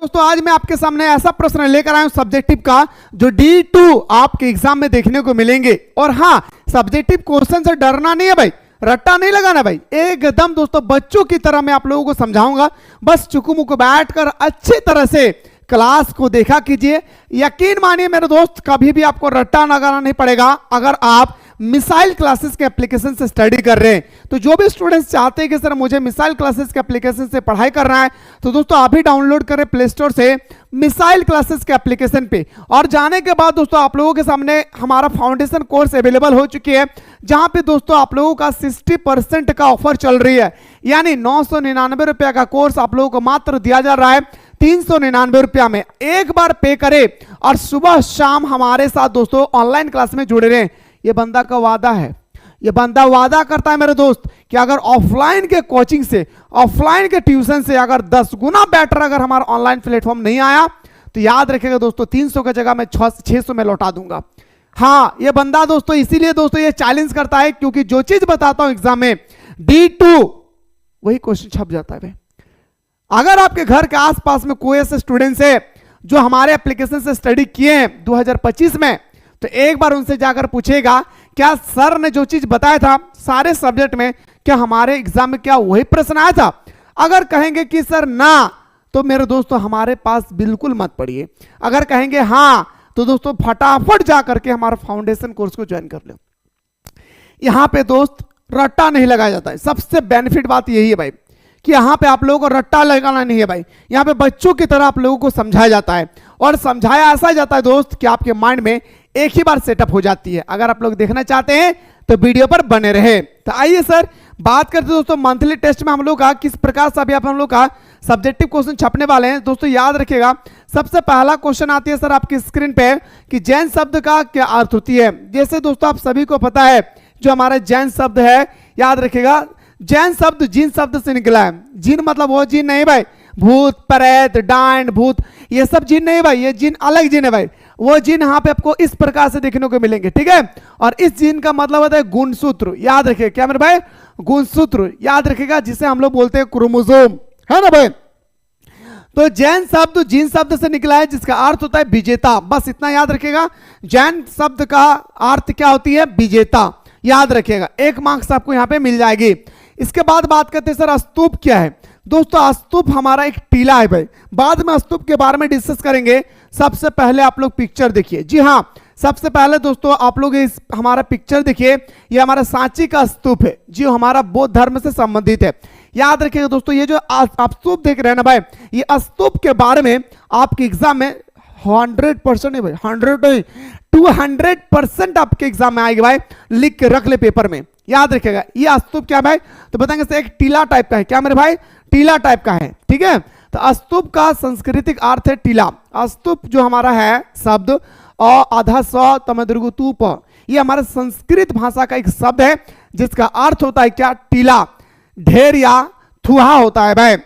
दोस्तों आज मैं आपके सामने ऐसा प्रश्न लेकर आया हूं सब्जेक्टिव का जो D2 आपके एग्जाम में देखने को मिलेंगे। और हाँ, सब्जेक्टिव क्वेश्चन से डरना नहीं है भाई, रट्टा नहीं लगाना भाई, एकदम दोस्तों बच्चों की तरह मैं आप लोगों को समझाऊंगा। बस चुकू बैठकर अच्छी तरह से क्लास को देखा कीजिए। यकीन मानिए मेरे दोस्त, कभी भी आपको रट्टा लगाना नहीं पड़ेगा। अगर आप मिसाइल क्लासेस के एप्लीकेशन से स्टडी कर रहे हैं तो जो भी स्टूडेंट्स चाहते हैं कि सर मुझे मिसाइल क्लासेस के एप्लीकेशन से पढ़ाई करना है तो दोस्तों अभी डाउनलोड करें प्ले स्टोर से मिसाइल क्लासेस के एप्लीकेशन पे। और जाने के बाद दोस्तों आप लोगों के सामने हमारा फाउंडेशन कोर्स अवेलेबल हो चुकी है, जहां पे दोस्तों आप लोगों का 60% का ऑफर चल रही है। यानी 999 रुपया का कोर्स आप लोगों को मात्र दिया जा रहा है 399 रुपया में। एक बार पे करें और सुबह शाम हमारे साथ दोस्तों ऑनलाइन क्लास में जुड़े रहें। ये बंदा का वादा है, ये बंदा वादा करता है मेरे दोस्त कि अगर ऑफलाइन के कोचिंग से, ऑफलाइन के ट्यूशन से अगर 10 गुना बेटर अगर हमारा ऑनलाइन प्लेटफॉर्म नहीं आया तो याद रखिएगा दोस्तों 300 की जगह मैं 600 में लौटा दूंगा। हाँ, ये बंदा दोस्तों इसीलिए दोस्तों ये चैलेंज करता है क्योंकि जो चीज बताता हूं एग्जाम में D2 वही क्वेश्चन छप जाता है भाई। अगर आपके घर के आसपास में कोई ऐसे स्टूडेंट्स है जो हमारे एप्लीकेशन से स्टडी किए हैं 2025 में, तो एक बार उनसे जाकर पूछेगा क्या सर ने जो चीज बताया था सारे सब्जेक्ट में क्या हमारे एग्जाम में क्या वही प्रश्न आया था। अगर कहेंगे कि सर ना, तो मेरे दोस्तों हमारे पास बिल्कुल मत पढ़िए। अगर कहेंगे हाँ, तो दोस्तों फटाफट जा करके हमारा फाउंडेशन कोर्स को ज्वाइन कर लो। यहां पे दोस्त रट्टा नहीं लगाया जाता है। सबसे बेनिफिट बात यही है भाई कि यहाँ पे आप लोगों को रट्टा लगाना नहीं है भाई। यहाँ पे बच्चों की तरह आप लोगों को समझाया जाता है और समझाया ऐसा जाता है दोस्त कि आपके माइंड में एक ही बार सेटअप हो जाती है। अगर आप लोग देखना चाहते हैं तो वीडियो पर बने रहे। तो आइए सर बात करते हैं दोस्तों मंथली टेस्ट में हम लोग का किस प्रकार से अभी हम लोग का सब्जेक्टिव क्वेश्चन छपने वाले हैं। दोस्तों याद रखिएगा सबसे पहला क्वेश्चन आती है सर आपकी स्क्रीन पे कि जैन शब्द का क्या अर्थ होती है। जैसे दोस्तों आप सभी को पता है जो हमारा जैन शब्द है, याद रखिएगा जैन शब्द जिन शब्द से निकला है। जिन मतलब वो जिन नहीं भाई, भूत प्रेत डायन भूत ये सब जिन नहीं भाई, ये जिन अलग जिन है भाई। वो जिन यहाँ पे आपको इस प्रकार से देखने को मिलेंगे, ठीक है। और इस जिन का मतलब होता है गुणसूत्र। याद रखिएगा क्या मेरे भाई, गुणसूत्र याद रखिएगा, जिसे हम लोग बोलते हैं क्रोमोसोम, है ना भाई। तो जैन शब्द जिन शब्द से निकला है जिसका अर्थ होता है विजेता। बस इतना याद रखिएगा, जैन शब्द का अर्थ क्या होती है, विजेता। याद रखिएगा, 1 मार्क्स आपको यहाँ पे मिल जाएगी। इसके बाद बात करते हैं सर स्तूप क्या है। दोस्तों स्तूप हमारा एक टीला है भाई, बाद में स्तूप के बारे में डिस्कस करेंगे। सबसे पहले आप लोग पिक्चर देखिए। जी हाँ, सबसे पहले दोस्तों आप लोग इस हमारा पिक्चर देखिए, ये हमारा सांची का स्तूप है जी, हमारा बौद्ध धर्म से संबंधित है। याद रखिएगा दोस्तों ये जो आप स्तूप देख रहे हैं ना भाई, ये स्तूप के बारे में आपके एग्जाम में 100% नहीं भाई, 100 नहीं 200% आपके एग्जाम में आएगी भाई। लिख के रख ले पेपर में। याद रखिएगा ये स्तूप क्या भाई, तो बताएंगे से एक टीला टाइप का है। क्या मेरे भाई, टीला टाइप का है, ठीक है। तो स्तूप का सांस्कृतिक अर्थ है टीला। स्तूप जो हमारा है शब्द आधा स तमदुर्गु तूप, ये हमारे संस्कृत भाषा का एक शब्द है जिसका अर्थ होता है क्या, टीला, ढेर या थुहा होता है भाई।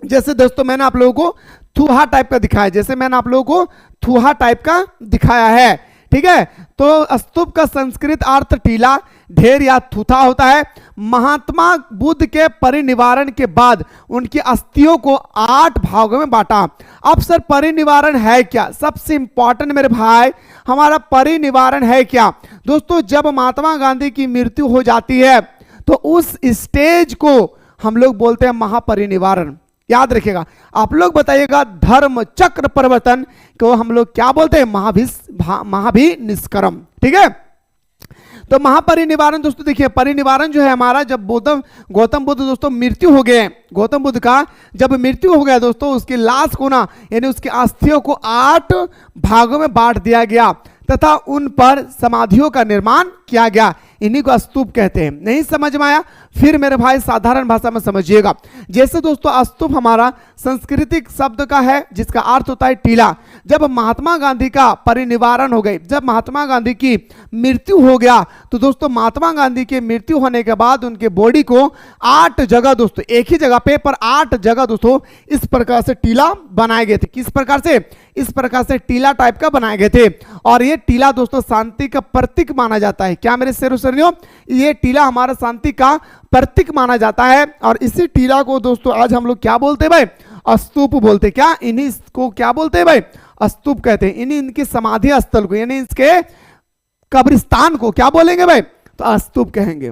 जैसे दोस्तों मैंने आप लोगों को थुहा टाइप का दिखाया, जैसे मैंने आप लोगों को थुहा टाइप का दिखाया है, ठीक है। तो स्तूप का संस्कृत अर्थ टीला, ढेर या थुथा होता है। महात्मा बुद्ध के परिनिवारण के बाद उनकी अस्थियों को 8 भागों में बांटा। अब सर परिनिवारण है क्या, सबसे इंपॉर्टेंट मेरे भाई हमारा परिनिवारण है क्या। दोस्तों जब महात्मा गांधी की मृत्यु हो जाती है तो उस स्टेज को हम लोग बोलते हैं महापरिनिवारण। याद रखिएगा, आप लोग बताइएगा धर्म चक्र परिवर्तन को हम लोग क्या बोलते हैं, महाभिनिष्क्रमण, ठीक है। तो महापरिनिवारण दोस्तों देखिए, परिनिवारण जो है हमारा जब गौतम बुद्ध दोस्तों मृत्यु हो गए, गौतम बुद्ध का जब मृत्यु हो गया दोस्तों, उसकी लाश को ना यानी उसकी अस्थियों को 8 भागों में बांट दिया गया तथा उन पर समाधियों का निर्माण किया गया। इन्हीं को स्तूप कहते हैं। नहीं समझ में आया, फिर मेरे भाई साधारण भाषा में समझिएगा। जैसे दोस्तों स्तूप हमारा सांस्कृतिक शब्द का है जिसका अर्थ होता है टीला। जब महात्मा गांधी का परिनिवारण हो गई, जब महात्मा गांधी की मृत्यु हो गया तो दोस्तों महात्मा गांधी की मृत्यु होने के बाद उनके बॉडी को 8 जगह दोस्तों, एक ही जगह पे पर 8 जगह दोस्तों इस प्रकार से टीला बनाए गए थे। किस प्रकार से, इस प्रकार से टीला टाइप का बनाए गए थे। और ये टीला दोस्तों शांति का प्रतीक माना जाता है। क्या मेरे शेरों, ये टीला हमारा शांति का प्रतीक माना जाता है। और इसी टीला को दोस्तों आज हम लोग क्या बोलते हैं भाई, स्तूप बोलते। क्या इन्हीं को क्या बोलते हैं भाई? स्तूप कहते हैं। इन्हीं इनकी समाधि स्थल को यानी इसके कब्रिस्तान को क्या बोलेंगे भाई? तो स्तूप कहेंगे।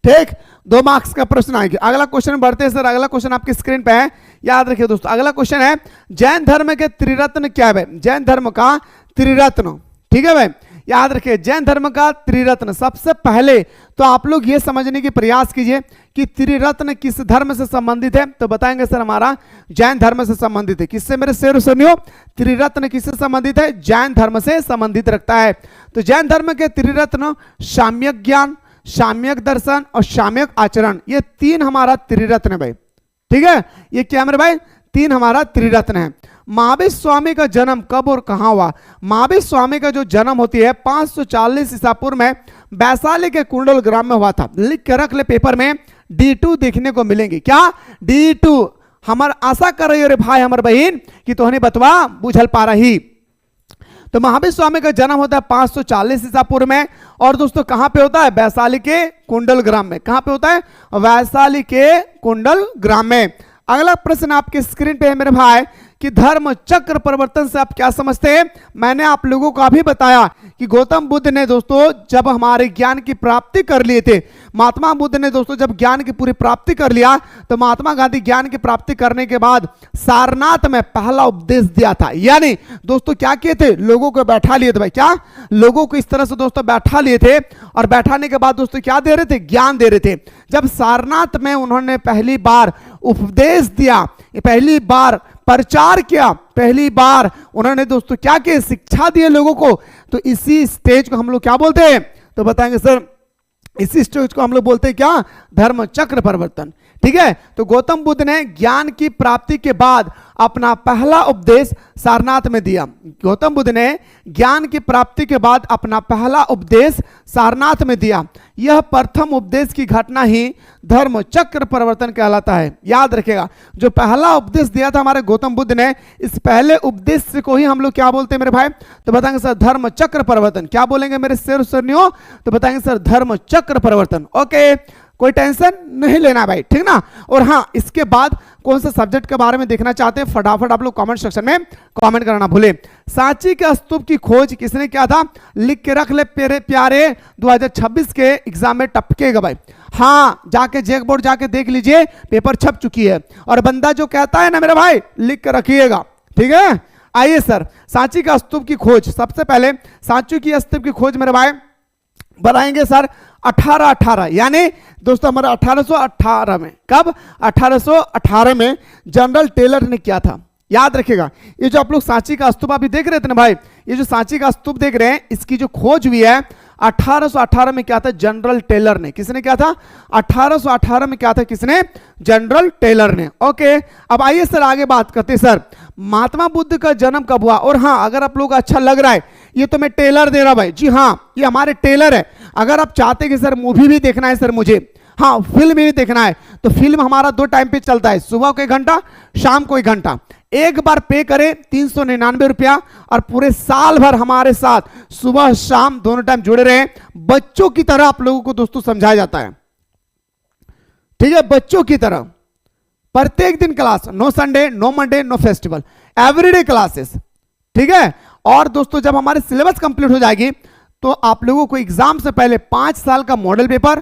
ठीक, 2 मार्क्स का प्रश्न आएगा। अगला क्वेश्चन बढ़ते हैं सर। अगला क्वेश्चन आपकी स्क्रीन पे है, याद रखिए दोस्तों। अगला क्वेश्चन है जैन धर्म के त्रिरत्न क्या है भाई? जैन धर्म का त्रिरत्न, ठीक है भाई, याद रखिए जैन धर्म का त्रिरत्न। सबसे पहले तो आप लोग ये समझने की प्रयास कीजिए कि त्रिरत्न किस धर्म से संबंधित है। तो बताएंगे सर हमारा जैन धर्म से संबंधित है। किससे मेरे शेर सुनियो? त्रिरत्न किससे संबंधित है? जैन धर्म से संबंधित रखता है। तो जैन धर्म के त्रिरत्न साम्यक ज्ञान, साम्यक दर्शन और साम्यक आचरण, ये 3 हमारा त्रिरत्न है भाई। ठीक है, ये क्या मेरे भाई? 3 हमारा त्रिरत्न है। महावीर स्वामी का जन्म कब और कहां हुआ? महावीर स्वामी का जो जन्म होती है 540 ईसा पूर्व में वैशाली के कुंडल ग्राम में हुआ था। लिख के रख ले पेपर में, D2 देखने को मिलेंगे। क्या? D2। हमार आशा कर रही हो रे भाई हमार बहन कि तोहने बतवा बुझल पा रही। तो महावीर स्वामी का जन्म होता है 540 ईसा पूर्व में। और दोस्तों कहां पे होता है? वैशाली के कुंडल ग्राम में। कहां पे होता है? वैशाली के कुंडल ग्राम में। अगला प्रश्न आपके स्क्रीन पे है मेरे भाई कि धर्म चक्र परिवर्तन से आप क्या समझते हैं? मैंने आप लोगों को अभी बताया कि गौतम बुद्ध ने दोस्तों जब हमारे ज्ञान की प्राप्ति कर लिए थे, महात्मा बुद्ध ने दोस्तों जब ज्ञान की पूरी प्राप्ति कर लिया, तो महात्मा गांधी ज्ञान की प्राप्ति करने के बाद सारनाथ में पहला उपदेश दिया था। यानी दोस्तों क्या किए थे? लोगों को बैठा लिए थे भाई। क्या? लोगों को इस तरह से दोस्तों बैठा लिए थे और बैठाने के बाद दोस्तों क्या दे रहे थे? ज्ञान दे रहे थे। जब सारनाथ में उन्होंने पहली बार उपदेश दिया, पहली बार प्रचार किया, पहली बार उन्होंने दोस्तों क्या किया? शिक्षा दिए लोगों को। तो इसी स्टेज को हम लोग क्या बोलते हैं? तो बताएंगे सर इसी स्टेज को हम लोग बोलते हैं क्या? धर्म चक्र परिवर्तन। ठीक है, तो गौतम बुद्ध ने ज्ञान की प्राप्ति के बाद अपना पहला उपदेश सारनाथ में दिया। गौतम बुद्ध ने ज्ञान की प्राप्ति के बाद अपना पहला उपदेश सारनाथ में दिया। यह प्रथम उपदेश की घटना ही धर्म चक्र परिवर्तन कहलाता है। याद रखिएगा, जो पहला उपदेश दिया था हमारे गौतम बुद्ध ने, इस पहले उपदेश को ही हम लोग क्या बोलते हैं मेरे भाई? तो बताएंगे सर धर्म चक्र परिवर्तन। क्या बोलेंगे मेरे शेर सुनियो? तो बताएंगे सर धर्म चक्र परिवर्तन। ओके, कोई टेंशन नहीं लेना भाई, ठीक ना। और हाँ, इसके बाद कौन से सब्जेक्ट के बारे में देखना चाहते हैं फटाफट आप लोग कमेंट सेक्शन में कमेंट करना भूले। सांची के स्तूप की खोज किसने किया था? लिख के रख ले प्यारे प्यारे, 2026 के एग्जाम में टपकेगा भाई। हाँ, जाके जैक बोर्ड जाके देख लीजिए, पेपर छप चुकी है। और बंदा जो कहता है ना मेरे भाई, लिख के रखिएगा, ठीक है। आइए सर, सांची का स्तूप की खोज। सबसे पहले सांची की स्तूप की खोज मेरे भाई बनाएंगे सर 1818, यानी दोस्तों हमारा 1818 में। कब? 1818 में जनरल टेलर ने किया था। याद रखिएगा, ये जो आप लोग सांची का स्तूप अभी देख रहे थे ना भाई, ये जो सांची का स्तूप देख रहे हैं, इसकी जो खोज हुई है 1818 में क्या था? जनरल टेलर ने। किसने किया था? 1818 में क्या था? किसने? जनरल टेलर ने। ओके, अब आइए सर आगे बात करते हैं सर महात्मा बुद्ध का जन्म कब हुआ। और हाँ, अगर आप लोग अच्छा लग रहा है, ये तो मैं टेलर दे रहा भाई, जी हाँ, ये हमारे टेलर है। अगर आप चाहते कि सर मूवी भी देखना है सर मुझे, हाँ फिल्म भी देखना है, तो फिल्म हमारा 2 टाइम पे चलता है, सुबह को 1 घंटा, शाम को 1 घंटा। एक बार पे करें 399 रुपया और पूरे साल भर हमारे साथ सुबह शाम दोनों टाइम जुड़े रहे। बच्चों की तरह आप लोगों को दोस्तों समझाया जाता है, ठीक है, बच्चों की तरह। प्रत्येक दिन class, no Sunday, no Monday, no festival, everyday classes, ठीक है। और दोस्तों जब हमारे सिलेबस कंप्लीट हो जाएगी तो आप लोगों को एग्जाम से पहले 5 साल का मॉडल पेपर,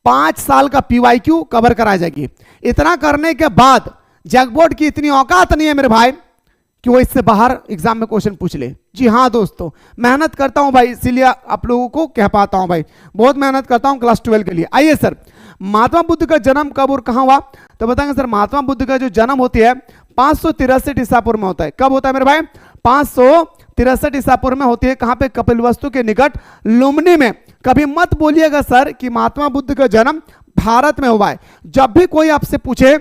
5 साल का PYQ कवर कराई जाएगी। इतना करने के बाद जैक बोर्ड की इतनी औकात नहीं है मेरे भाई कि वो इससे बाहर एग्जाम में क्वेश्चन पूछ ले। जी हाँ दोस्तों, मेहनत करता हूं भाई, इसीलिए आप लोगों को कह पाता हूं भाई, बहुत मेहनत करता हूं क्लास 12 के लिए। आइए सर, महात्मा बुद्ध का जन्म कब और कहां हुआ? तो बताएंगे सर महात्मा बुद्ध का जो जन्म होती है 563 ईसा पूर्व में होता है। कब होता है मेरे भाई? 563 ईसा पूर्व में होती है। कहां पे? कपिलवस्तु के निकट लुम्बिनी में। कभी मत बोलिएगा सर कि महात्मा बुद्ध का जन्म भारत में हुआ है। जब भी कोई आपसे पूछे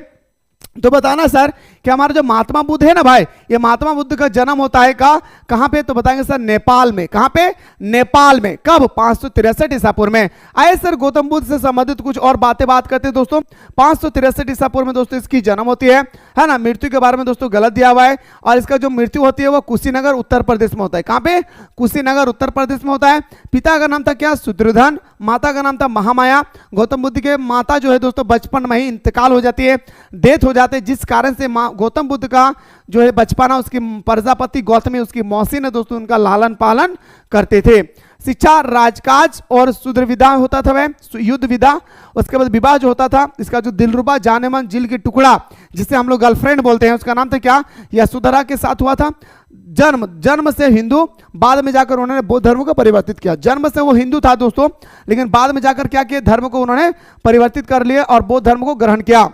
तो बताना सर कि हमारा जो महात्मा बुद्ध है ना भाई, ये महात्मा बुद्ध का जन्म होता है कहां पे? तो बताएंगे सर नेपाल में। कहां पे? नेपाल में। कब? 563 ईसा पूर्व में। आए सर गौतम बुद्ध से संबंधित कुछ और बात करते हैं दोस्तों। 563 ईसा पूर्व में दोस्तों इसकी जन्म होती है ना। मृत्यु के बारे में दोस्तों गलत दिया हुआ है, और इसका जो मृत्यु होती है वो कुशीनगर उत्तर प्रदेश में होता है। कहां पे? कुशीनगर उत्तर प्रदेश में होता है। पिता का नाम था क्या? शूद्रधन। माता का नाम था महामाया। गौतम बुद्ध के माता जो है दोस्तों बचपन में ही इंतकाल हो जाती है, डेथ हो जाती है, जिस कारण से गौतम बुद्ध का जो है बचपना उसकी प्रजापति गौतमी उसकी मौसी ने दोस्तों उनका लालन पालन करते थे। शिक्षा, राजकाज और शूद्र विदा होता था वह युद्ध विदा। उसके बाद विवाह जो होता था, इसका जो दिलरुबा जाने मन जिल की टुकड़ा जिसे हम लोग गर्लफ्रेंड बोलते हैं, उसका नाम था क्या, यशोधरा के साथ हुआ था। जन्म से हिंदू, बाद में जाकर उन्होंने बौद्ध धर्म को परिवर्तित किया। जन्म से वो हिंदू था दोस्तों, लेकिन बाद में जाकर क्या किया, धर्म को उन्होंने परिवर्तित कर लिया और बौद्ध धर्म को ग्रहण किया।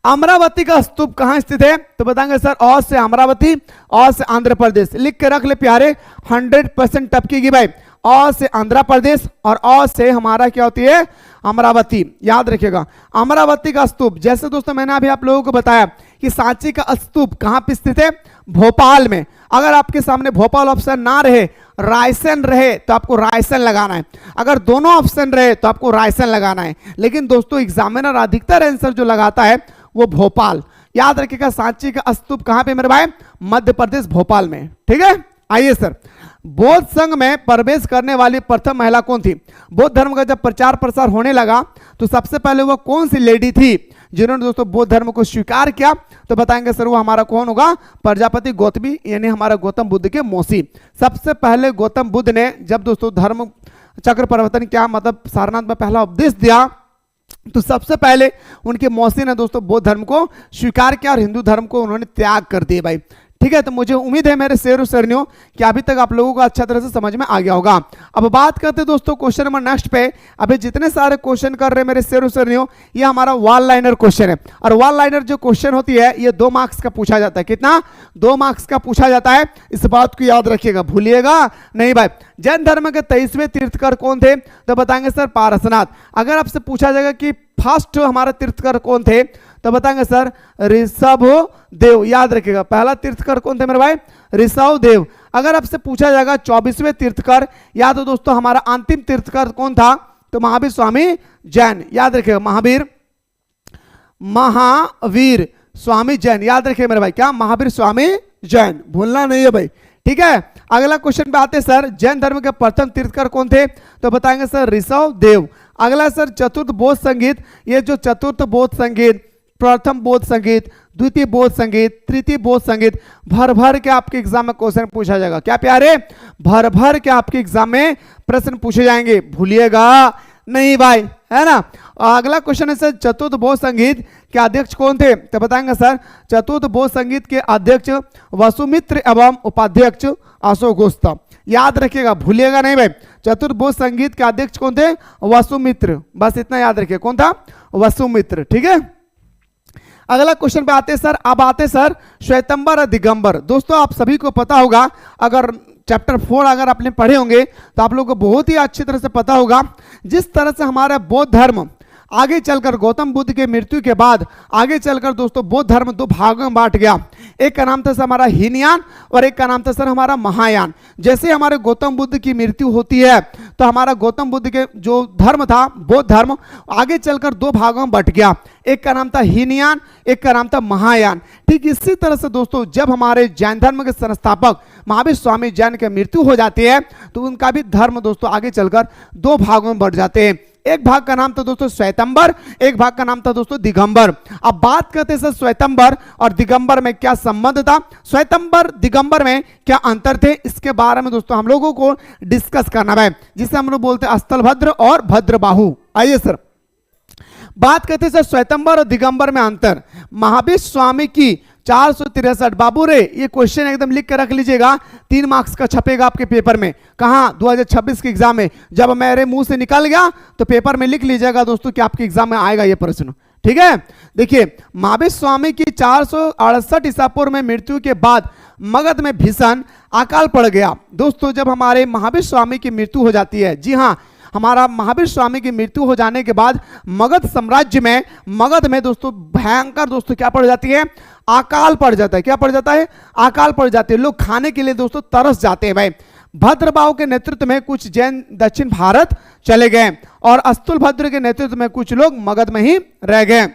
अमरावती का स्तूप कहां स्थित है, तो बताएंगे सर औ से अमरावती, औ से आंध्र प्रदेश। लिख के रख ले प्यारे, 100% टपकेगी भाई। औ से आंध्र प्रदेश और औ से हमारा क्या होती है, अमरावती। याद रखिएगा अमरावती का स्तूप, जैसे दोस्तों मैंने अभी आप लोगों को बताया कि सांची का स्तूप कहां पे स्थित है, भोपाल में। अगर आपके सामने भोपाल ऑप्शन ना रहे, रायसेन रहे, तो आपको रायसेन लगाना है। अगर दोनों ऑप्शन रहे तो आपको रायसेन लगाना है। लेकिन दोस्तों एग्जामिनर अधिकतर आंसर जो लगाता है वो भोपाल। याद रखिएगा सांची का स्तूप कहां पे मेरे भाई, मध्य प्रदेश भोपाल में। ठीक है, आइए सर, बौद्ध संघ में प्रवेश करने वाली प्रथम महिला कौन थी। बौद्ध धर्म का जब प्रचार प्रसार होने लगा तो सबसे पहले वह कौन सी लेडी थी जिन्होंने दोस्तों बौद्ध धर्म को स्वीकार किया, तो बताएंगे सर वो हमारा कौन होगा, प्रजापति गौतमी, यानी हमारा गौतम बुद्ध के मौसी। सबसे पहले गौतम बुद्ध ने जब दोस्तों धर्म चक्र परिवर्तन क्या मतलब सारनाथ में पहला उपदेश दिया, तो सबसे पहले उनके मौसी ने दोस्तों बौद्ध धर्म को स्वीकार किया और हिंदू धर्म को उन्होंने त्याग कर दिया भाई। ठीक है, तो मुझे उम्मीद है मेरे शेर और शेरनियों कि अभी तक आप लोगों को अच्छा तरह से समझ में आ गया होगा। अब बात करते हैं दोस्तों क्वेश्चन नंबर नेक्स्ट पे। अभी जितने सारे क्वेश्चन कर रहे हैं मेरे शेर और शेरनियों, ये हमारा वॉल लाइनर क्वेश्चन है। और वॉल लाइनर जो क्वेश्चन होती है ये 2 मार्क्स का पूछा जाता है। कितना, 2 मार्क्स का पूछा जाता है। इस बात को याद रखिएगा, भूलिएगा नहीं भाई। जैन धर्म के 23वें तीर्थकर कौन थे, तो बताएंगे सर पारसनाथ। अगर आपसे पूछा जाएगा कि फर्स्ट हमारा तीर्थकर कौन थे, तो बताएंगे सर ऋषभ देव। याद रखिएगा पहला तीर्थकर कौन थे मेरे भाई, ऋषभ देव। अगर आपसे पूछा जाएगा 24वें तीर्थकर, या तो दोस्तों हमारा अंतिम तीर्थकर कौन था, तो महावीर स्वामी जैन। याद रखिएगा महावीर स्वामी जैन। याद रखिए मेरे भाई, क्या, महावीर स्वामी जैन, भूलना नहीं है भाई। ठीक है, अगला क्वेश्चन पे आते सर, जैन धर्म के प्रथम तीर्थकर कौन थे, तो बताएंगे सर ऋषभ देव। अगला सर चतुर्थ बौद्ध संगीत, ये जो चतुर्थ बौद्ध संगीत, प्रथम बौद्ध संगीत, द्वितीय बौद्ध संगीत, तृतीय बौद्ध संगीत, भर भर के आपके एग्जाम में क्वेश्चन पूछा जाएगा। क्या प्यारे, भर भर के आपके एग्जाम में प्रश्न पूछे जाएंगे, भूलिएगा नहीं भाई, है ना। अगला क्वेश्चन है सर चतुर्थ बौद्ध संगीत के अध्यक्ष कौन थे, तो बताएंगे सर चतुर्थ बौद्ध संगीत के अध्यक्ष वसुमित्र एवं उपाध्यक्ष अशोक घोष। याद रखिएगा, भूलिएगा नहीं भाई। चतुर्थ बौद्ध संगीत के अध्यक्ष कौन थे, वसुमित्र, बस इतना याद रखिए, कौन था, वसुमित्र। ठीक है, अगला क्वेश्चन पे आते सर। अब आते सर श्वेतंबर और दिगंबर। दोस्तों आप सभी को पता होगा, अगर चैप्टर 4 अगर आपने पढ़े होंगे तो आप लोगों को बहुत ही अच्छी तरह से पता होगा, जिस तरह से हमारा बौद्ध धर्म आगे चलकर गौतम बुद्ध के मृत्यु के बाद आगे चलकर दोस्तों बौद्ध धर्म 2 भागों में बांट गया। एक का नाम था सर हमारा हीनयान और एक का नाम था सर हमारा महायान। जैसे हमारे गौतम बुद्ध की मृत्यु होती है तो हमारा गौतम बुद्ध के जो धर्म था बौद्ध धर्म आगे चलकर 2 भागों में बट गया। एक का नाम था हीनयान, एक का नाम था महायान। ठीक इसी तरह से दोस्तों जब हमारे जैन धर्म के संस्थापक महावीर स्वामी जैन की मृत्यु हो जाती है तो उनका भी धर्म दोस्तों आगे चलकर 2 भागों में बढ़ जाते हैं। एक भाग का नाम था दोस्तों श्वेतंबर, एक भाग का नाम था दोस्तों दिगंबर। अब बात करते हैं सर श्वेतंबर और दिगंबर में क्या संबंध था, श्वेतंबर दिगंबर में क्या अंतर थे, इसके बारे में दोस्तों हम लोगों को डिस्कस करना है, जिसे हम लोग बोलते हैं स्थलभद्र और भद्रबाहु। आइए सर बात करते हैं सर श्वेतंबर और दिगंबर में अंतर। महावीर स्वामी की 463, बाबू रे ये क्वेश्चन एकदम लिख कर रख लीजिएगा, 3 मार्क्स का छपेगा आपके पेपर में। कहाँ, 2026 के एग्जाम में। जब मेरे मुंह से निकल गया तो पेपर में लिख लीजिएगा दोस्तों कि आपके एग्जाम में आएगा ये प्रश्न। ठीक है, देखिए महावीर स्वामी की 468 ईसा पूर्व में मृत्यु के बाद मगध में भीषण अकाल पड़ गया। दोस्तों जब हमारे महावीर स्वामी की मृत्यु हो जाती है, जी हाँ, हमारा महावीर स्वामी की मृत्यु हो जाने के बाद मगध साम्राज्य में, मगध में दोस्तों भयंकर दोस्तों क्या पड़ जाती है, अकाल पड़ जाता है। क्या पड़ जाता है, अकाल पड़ जाती है। लोग खाने के लिए दोस्तों तरस जाते हैं भाई। भद्रबाहु के नेतृत्व में कुछ जैन दक्षिण भारत चले गए और स्थूलभद्र के नेतृत्व में कुछ लोग मगध में ही रह गए।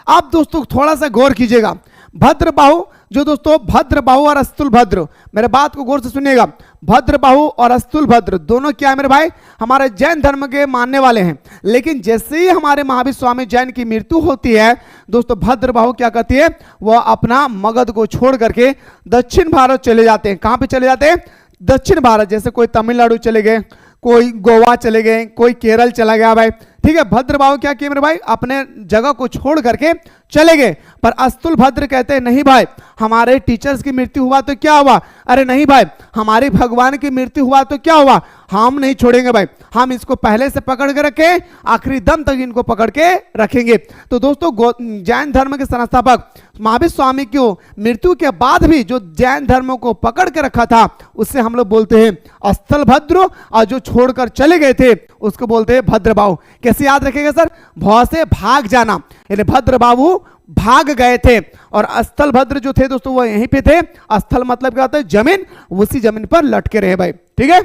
अब दोस्तों थोड़ा सा गौर कीजिएगा, भद्रबाहु, जो दोस्तों भद्रबाहु और अस्तुलभद्र, मेरे बात को गौर से सुनिएगा, भद्रबाहु और अस्तुलभद्र दोनों क्या है मेरे भाई, हमारे जैन धर्म के मानने वाले हैं। लेकिन जैसे ही हमारे महावीर स्वामी जैन की मृत्यु होती है दोस्तों, भद्रबाहु क्या करती है, वह अपना मगध को छोड़ करके दक्षिण भारत चले जाते हैं। कहां पे चले जाते हैं, दक्षिण भारत, जैसे कोई तमिलनाडु चले गए, कोई गोवा चले गए, कोई केरल चला गया भाई, ठीक है। भद्रबाहु क्या किए मेरे भाई, अपने जगह को छोड़ करके चले गए। पर अस्तुलभद्र कहते हैं नहीं भाई, हमारे टीचर्स की मृत्यु हुआ तो क्या हुआ, अरे नहीं भाई, हमारे भगवान की मृत्यु हुआ तो क्या हुआ, हम नहीं छोड़ेंगे भाई, हम इसको पहले से पकड़ के रखे, आखिरी दम तक इनको पकड़ के रखेंगे। तो दोस्तों जैन धर्म के संस्थापक महावीर स्वामी की मृत्यु के बाद भी जो जैन धर्म को पकड़ के रखा था उससे हम लोग बोलते हैं अस्थलभद्र, और जो छोड़कर चले गए थे उसको बोलते हैं भद्रबाहु। कैसे याद रखेगा सर, भौ से भाग जाना, यानी भद्रबाहु भाग गए थे, और अस्थलभद्र जो थे दोस्तों वो यहीं पे थे। अस्थल मतलब क्या होता है, जमीन, उसी जमीन पर लटके रहे भाई, ठीक है।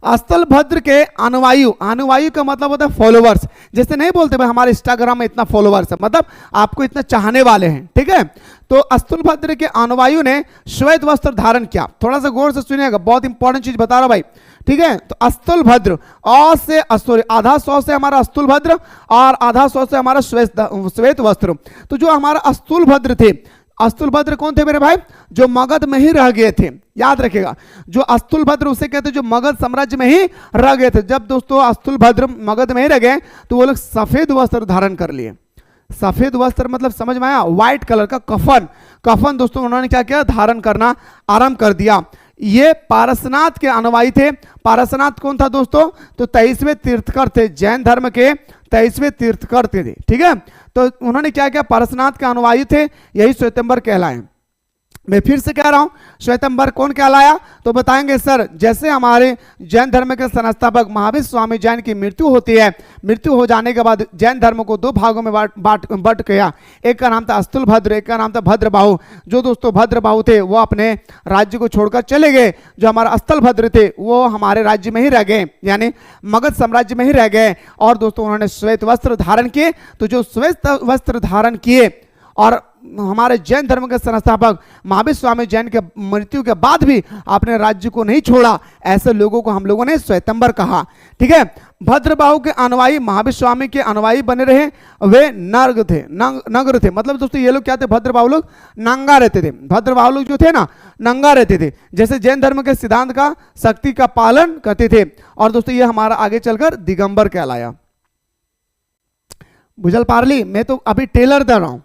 अस्थलभद्र के अनुयायी, अनुयायी का मतलब होता है फॉलोवर्स, जैसे नहीं बोलते भाई हमारे इंस्टाग्राम में इतना फॉलोवर्स है, मतलब आपको इतना चाहने वाले हैं, ठीक है। तो अस्थलभद्र के अनुयायियों ने श्वेत वस्त्र धारण किया। थोड़ा सा गौर से सुनिएगा, बहुत इंपॉर्टेंट चीज बता रहा हूं भाई, ठीक है। तो अस्थलभद्र, आधा सौ से हमारा अस्तुलभद्र और आधा सौ से हमारा श्वेत वस्त्र। तो जो हमारा अस्तुलभद्र थे, अस्तुलभद्र कौन थे मेरे भाई, जो मगध में ही रह गए थे, याद रखिएगा, जो अस्तुलभद्र उसे कहते हैं जो मगध साम्राज्य में ही रह गए थे। जब दोस्तों अस्तुलभद्र मगध में ही रह गए तो वो लोग सफेद वस्त्र धारण कर लिए। सफेद वस्त्र मतलब समझ में आया, व्हाइट कलर का कफन, कफन दोस्तों उन्होंने क्या किया, धारण करना आरंभ कर दिया। ये पारसनाथ के अनुयायी थे। पारसनाथ कौन था दोस्तों, तो 23वें तीर्थकर थे, जैन धर्म के 23वें तीर्थकर थे, ठीक है। तो उन्होंने क्या किया, पारसनाथ के अनुयायी थे, यही श्वेतंबर कहलाए। मैं फिर से कह रहा हूं, श्वेतंबर कौन कहलाया, तो बताएंगे सर, जैसे हमारे जैन धर्म के संस्थापक महावीर स्वामी जैन की मृत्यु होती है, मृत्यु हो जाने के बाद जैन धर्म को दो भागों में बट गया। एक का नाम था अस्तुलभद्र, एक का नाम था भद्रबाहु। जो दोस्तों भद्रबाहु थे वो अपने राज्य को छोड़कर चले गए, जो हमारा अस्तलभद्र थे वो हमारे राज्य में ही रह गए, यानी मगध साम्राज्य में ही रह गए। और दोस्तों उन्होंने श्वेत वस्त्र धारण किए। तो जो श्वेत वस्त्र धारण किए और हमारे जैन धर्म के संस्थापक महावीर स्वामी जैन के मृत्यु के बाद भी अपने राज्य को नहीं छोड़ा, ऐसे लोगों को हम लोगों ने श्वेतंबर कहा, ठीक है। भद्रबाहु के अनुयायी महावीर स्वामी के अनुयायी बने रहे, वे नग थे, नगर थे, मतलब दोस्तों ये लोग क्या थे, भद्रबाहु लोग नंगा रहते थे। भद्रबाहु लोग जो थे ना नंगा रहते थे, जैसे जैन धर्म के सिद्धांत का शक्ति का पालन करते थे। और दोस्तों ये हमारा आगे चलकर दिगंबर कहलाया। बुझल पारली, मैं तो अभी टेलर दे रहा हूं।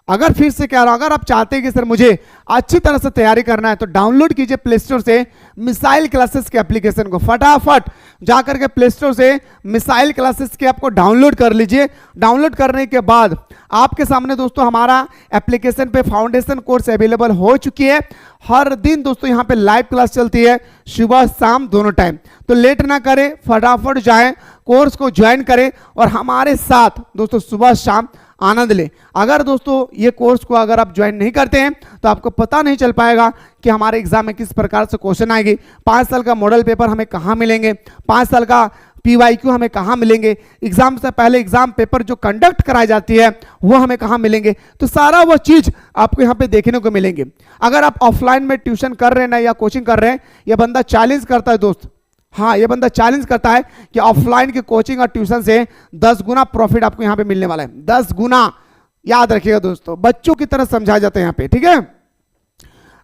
अगर फिर से कह रहा हूं, अगर आप चाहते हैं कि सर मुझे अच्छी तरह से तैयारी करना है तो डाउनलोड कीजिए प्ले स्टोर से मिसाइल क्लासेस के एप्लीकेशन को, फटाफट जाकर के प्ले स्टोर से मिसाइल क्लासेस के आपको डाउनलोड कर लीजिए। डाउनलोड करने के बाद आपके सामने दोस्तों हमारा एप्लीकेशन पे फाउंडेशन कोर्स अवेलेबल हो चुकी है। हर दिन दोस्तों यहाँ पे लाइव क्लास चलती है, सुबह शाम दोनों टाइम। तो लेट ना करें, फटाफट जाएं, कोर्स को ज्वाइन करें और हमारे साथ दोस्तों सुबह शाम आनंद लें। अगर दोस्तों ये कोर्स को अगर आप ज्वाइन नहीं करते हैं तो आपको पता नहीं चल पाएगा कि हमारे एग्जाम में किस प्रकार से क्वेश्चन आएंगे, 5 साल का मॉडल पेपर हमें कहाँ मिलेंगे, 5 साल का PYQ हमें कहाँ मिलेंगे, एग्जाम से पहले एग्जाम पेपर जो कंडक्ट कराई जाती है वो हमें कहाँ मिलेंगे। तो सारा वो चीज आपको यहाँ पे देखने को मिलेंगे। अगर आप ऑफलाइन में ट्यूशन कर रहे हैं ना या कोचिंग कर रहे हैं, ये बंदा चैलेंज करता है दोस्त, हाँ ये बंदा चैलेंज करता है कि ऑफलाइन की कोचिंग और ट्यूशन से 10 गुना प्रॉफिट आपको यहाँ पे मिलने वाला है, 10 गुना। याद रखिएगा दोस्तों, बच्चों की तरह समझाया जाता है यहाँ पे, ठीक है।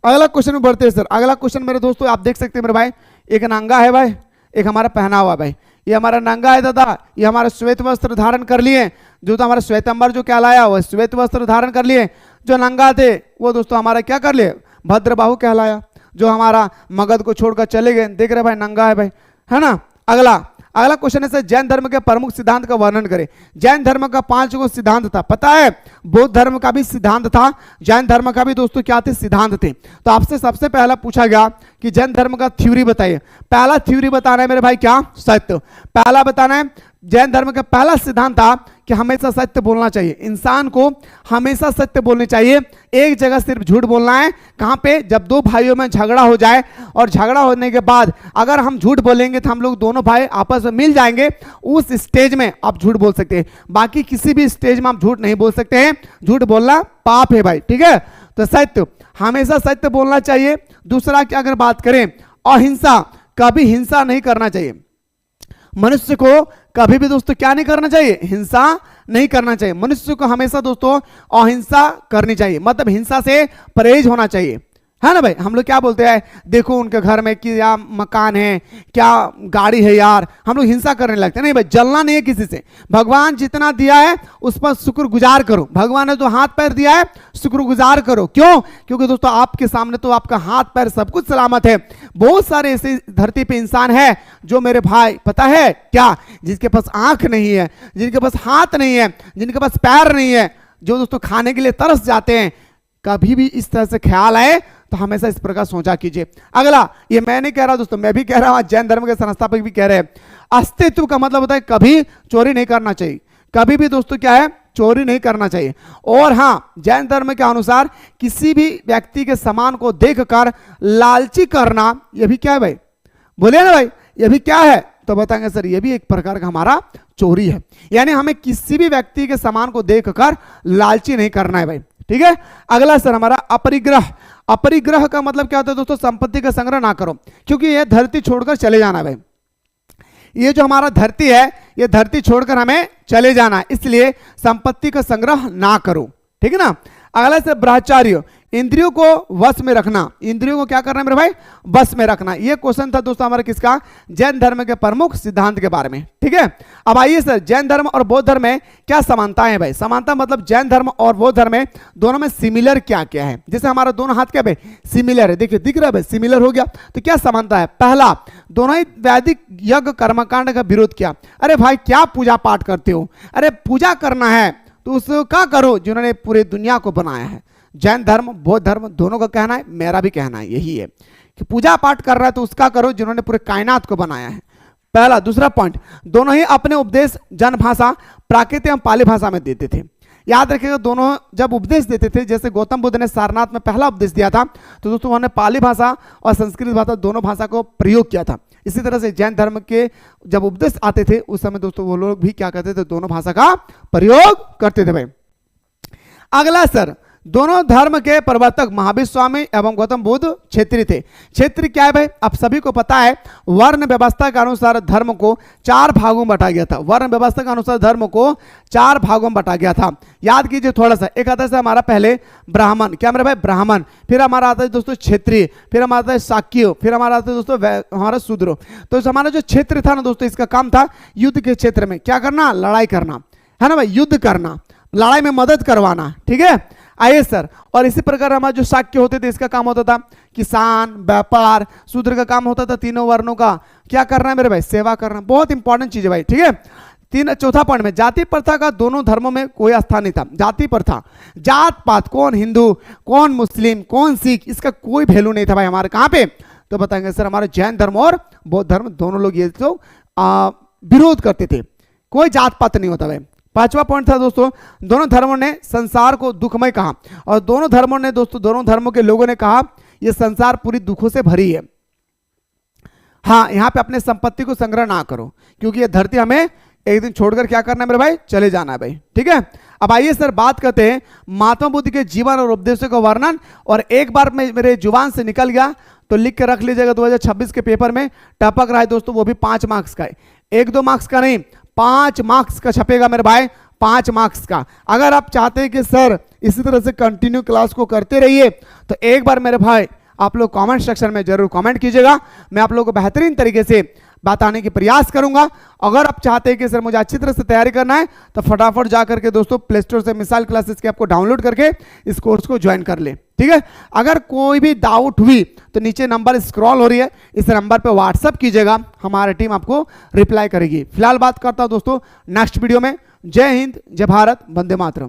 अगला क्वेश्चन में बढ़ते हैं सर। अगला क्वेश्चन मेरे दोस्तों आप देख सकते हैं मेरे भाई, एक नंगा है भाई, एक हमारा पहना हुआ भाई। ये हमारा नंगा है दादा, ये हमारा श्वेत वस्त्र धारण कर लिए, जो तो हमारा श्वेतंबर जो कहलाया वो श्वेत वस्त्र धारण कर लिए। जो नंगा थे वो दोस्तों हमारा क्या कर लिए, भद्रबाहु कहलाया। जो हमारा मगध को छोड़कर चले गए, देख रहे भाई नंगा है भाई, है ना। अगला क्वेश्चन है जैन धर्म के प्रमुख सिद्धांत का वर्णन करें। जैन धर्म का 5 गो सिद्धांत था, पता है, बौद्ध धर्म का भी सिद्धांत था, जैन धर्म का भी दोस्तों क्या थे, सिद्धांत थे। तो आपसे सबसे पहला पूछा गया कि जैन धर्म का थ्योरी बताइए। पहला थ्योरी बताना है मेरे भाई क्या, सत्य। पहला बताना है, जैन धर्म का पहला सिद्धांत था कि हमेशा सत्य बोलना चाहिए, इंसान को हमेशा सत्य बोलनी चाहिए। एक जगह सिर्फ झूठ बोलना है, कहां पे? जब दो भाइयों में झगड़ा हो जाए और झगड़ा होने के बाद अगर हम झूठ बोलेंगे तो हम लोग दोनों भाई आपस में मिल जाएंगे, उस स्टेज में आप झूठ बोल सकते हैं। बाकी किसी भी स्टेज में आप झूठ नहीं बोल सकते हैं, झूठ बोलना पाप है भाई, ठीक है। तो सत्य, हमेशा सत्य बोलना चाहिए। दूसरा की अगर बात करें, अहिंसा, कभी हिंसा नहीं करना चाहिए। मनुष्य को कभी भी दोस्तों क्या नहीं करना चाहिए? हिंसा नहीं करना चाहिए। मनुष्य को हमेशा दोस्तों अहिंसा करनी चाहिए, मतलब हिंसा से परहेज होना चाहिए, है ना भाई। हम लोग क्या बोलते हैं, देखो उनके घर में क्या मकान है, क्या गाड़ी है यार, हम लोग हिंसा करने लगते हैं। नहीं भाई, जलना नहीं है किसी से। भगवान जितना दिया है उस पर शुक्रगुजार करो। भगवान ने तो हाथ पैर दिया है, शुक्रगुजार करो। क्यों? क्योंकि दोस्तों आपके सामने तो आपका हाथ पैर सब कुछ सलामत है। बहुत सारे ऐसे धरती पे इंसान है जो मेरे भाई पता है क्या, जिसके पास आंख नहीं है, जिनके पास हाथ नहीं है, जिनके पास पैर नहीं है, जो दोस्तों खाने के लिए तरस जाते हैं। कभी भी इस तरह से ख्याल आए तो हमेशा इस प्रकार सोचा कीजिए। अगला, ये मैं नहीं कह रहा दोस्तों, मैं भी कह रहा हूं, जैन धर्म के संस्थापक भी कह रहे हैं, अस्तित्व का मतलब होता है कभी चोरी नहीं करना चाहिए। कभी भी दोस्तों क्या है, चोरी नहीं करना चाहिए। और हां, जैन धर्म के अनुसार किसी भी व्यक्ति के सामान को देखकर लालची करना, यह भी क्या है भाई? बोलिए ना भाई, यह भी क्या है? तो बताएंगे सर ये भी एक प्रकार का हमारा चोरी है। यानी हमें किसी भी व्यक्ति के सामान को देखकर लालची नहीं करना है भाई, ठीक है। अगला सर हमारा अपरिग्रह। अपरिग्रह का मतलब क्या होता है दोस्तों? संपत्ति का संग्रह ना करो, क्योंकि यह धरती छोड़कर चले जाना है भाई। ये जो हमारा धरती है, ये धरती छोड़कर हमें चले जाना है, इसलिए संपत्ति का संग्रह ना करो, ठीक है ना। अगला से ब्रह्मचर्य, इंद्रियों को वश में रखना। इंद्रियों को क्या करना है मेरे भाई? वश में रखना। ये क्वेश्चन था दोस्तों हमारा किसका? जैन धर्म के प्रमुख सिद्धांत के बारे में, ठीक है। अब आइए सर, जैन धर्म और बौद्ध धर्म में क्या समानताएं हैं भाई? समानता मतलब जैन धर्म और बौद्ध धर्म में दोनों में सिमिलर क्या क्या है? जैसे हमारा दोनों हाथ क्या भाई? सिमिलर है, देखिए दिख रहा है भाई, सिमिलर हो गया। तो क्या समानता है? पहला, दोनों ही वैदिक यज्ञ कर्मकांड का विरोध किया। अरे भाई क्या पूजा पाठ करते हो? अरे पूजा करना है तो उसको क्या करो जिन्होंने पूरी दुनिया को बनाया है। जैन धर्म बौद्ध धर्म दोनों का कहना है, मेरा भी कहना है यही है कि पूजा पाठ कर रहा है तो उसका करो जिन्होंने पूरे कायनात को बनाया है। पहला। दूसरा पॉइंट, दोनों ही अपने उपदेश जन भाषा प्राकृत एवं पाली भाषा में देते थे। याद रखिएगा, दोनों जब उपदेश देते थे, जैसे गौतम बुद्ध ने सारनाथ में पहला उपदेश दिया था तो दोस्तों उन्होंने पाली भाषा और संस्कृत भाषा दोनों भाषा को प्रयोग किया था। इसी तरह से जैन धर्म के जब उपदेश आते थे उस समय दोस्तों वो लोग भी क्या करते थे? दोनों भाषा का प्रयोग करते थे भाई। अगला सर, दोनों धर्म के प्रवर्तक महावीर स्वामी एवं गौतम बुद्ध क्षेत्रीय थे। क्षेत्र क्या है भाई? आप सभी को पता है, वर्ण व्यवस्था के अनुसार धर्म को 4 भागों में बांटा गया था। वर्ण व्यवस्था के अनुसार धर्म को 4 भागों में बांटा गया था। याद कीजिए थोड़ा सा। एक आता है हमारा पहले ब्राह्मण, क्या मेरे भाई? ब्राह्मण। फिर हमारा आता है दोस्तों क्षत्रिय, फिर हमारा आता है शाक्य, फिर हमारा आता है दोस्तों हमारा शूद्र। तो हमारा जो क्षेत्र था ना दोस्तों, इसका काम था युद्ध के क्षेत्र में क्या करना? लड़ाई करना, है ना भाई? युद्ध करना, लड़ाई में मदद करवाना, ठीक है। आइए सर, और इसी प्रकार हमारे जो शाक्य होते थे इसका काम होता था किसान, व्यापार। शूद्र का काम होता था तीनों वर्णों का क्या करना है मेरे भाई? सेवा करना। बहुत इंपॉर्टेंट चीज है भाई, ठीक है। चौथा पॉइंट में, जाति प्रथा का दोनों धर्मों में कोई स्थान नहीं था। जाति प्रथा, जात पात, कौन हिंदू, कौन मुस्लिम, कौन सिख, इसका कोई वैल्यू नहीं था भाई हमारे। कहां पे? तो बताएंगे सर हमारे जैन धर्म और बौद्ध धर्म दोनों लोग ये तो विरोध करते थे, कोई जात पात नहीं होता भाई। पांचवा पॉइंट था दोस्तों, दोनों धर्मों ने संसार को दुखमय कहा, और दोनों धर्मों ने दोस्तों, दोनों धर्मों के लोगों ने कहा यह संसार पूरी दुखों से भरी है। हाँ, यहां पे अपने संपत्ति को संग्रह ना करो, क्योंकि यह धरती हमें एक दिन छोड़कर क्या करना है मेरे भाई? चले जाना है भाई, ठीक है। अब आइए सर बात करते हैं महात्मा बुद्ध के जीवन और उपदेशों का वर्णन। और एक बार मेरे जुबान से निकल गया तो लिख के रख लीजिएगा, 2026 के पेपर में टपक रहा है दोस्तों, वो भी 5 मार्क्स का है, 1-2 मार्क्स का नहीं, 5 मार्क्स का छपेगा मेरे भाई, 5 मार्क्स का। अगर आप चाहते हैं कि सर इसी तरह से कंटिन्यू क्लास को करते रहिए तो एक बार मेरे भाई आप लोग कमेंट सेक्शन में जरूर कमेंट कीजिएगा, मैं आप लोगों को बेहतरीन तरीके से बताने की प्रयास करूंगा। अगर आप चाहते हैं कि सर मुझे अच्छी तरह से तैयारी करना है तो फटाफट जाकर के दोस्तों प्ले स्टोर से मिसाल क्लासेस के आपको डाउनलोड करके इस कोर्स को ज्वाइन कर ले, ठीक है। अगर कोई भी डाउट हुई तो नीचे नंबर स्क्रॉल हो रही है, इस नंबर पे व्हाट्सअप कीजिएगा, हमारी टीम आपको रिप्लाई करेगी। फिलहाल बात करता हूं दोस्तों नेक्स्ट वीडियो में। जय हिंद, जय भारत, वंदे मातरम।